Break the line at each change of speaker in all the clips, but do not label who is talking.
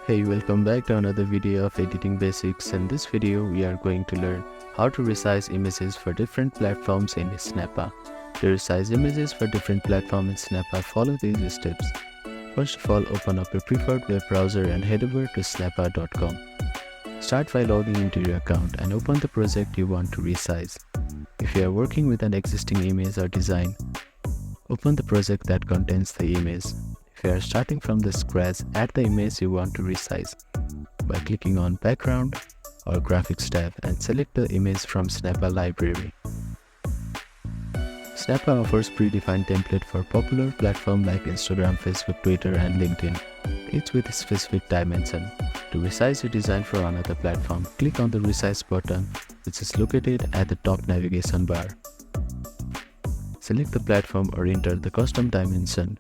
Hey, welcome back to another video of editing basics. In this video, we are going to learn how to resize images for different platforms in Snappa. To resize images for different platforms in Snappa, follow these steps. First of all, open up your preferred web browser and head over to snappa.com. Start by logging into your account and open the project you want to resize. If you are working with an existing image or design, open the project that contains the image. If you are starting from the scratch, add the image you want to resize by clicking on Background or Graphics tab and select the image from Snappa library. Snappa offers predefined template for popular platforms like Instagram, Facebook, Twitter, and LinkedIn, each with a specific dimension. To resize your design for another platform, click on the Resize button, which is located at the top navigation bar. Select the platform or enter the custom dimension.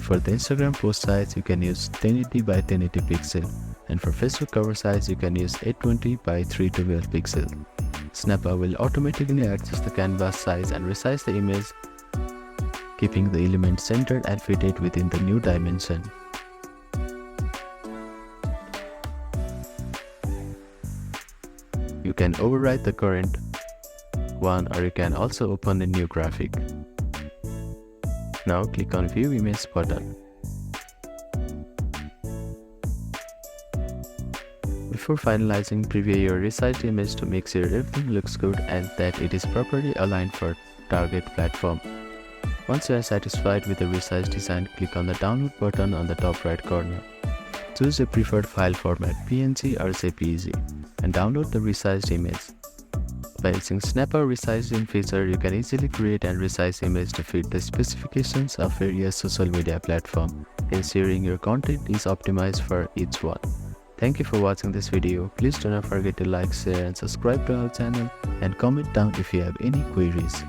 For the Instagram post size, you can use 1080 by 1080 pixel, and for Facebook cover size, you can use 820 by 312 pixel. Snappa will automatically adjust the canvas size and resize the image, keeping the element centered and fitted within the new dimension. You can overwrite the current one, or you can also open a new graphic. Now click on View Image button. Before finalizing, preview your resized image to make sure everything looks good and that it is properly aligned for target platform. Once you are satisfied with the resized design, click on the Download button on the top right corner. Choose your preferred file format, PNG or JPEG, and download the resized image. By using Snappa resizing feature, you can easily create and resize images to fit the specifications of various social media platforms, ensuring your content is optimized for each one. Thank you for watching this video. Please do not forget to like, share and subscribe to our channel, and comment down if you have any queries.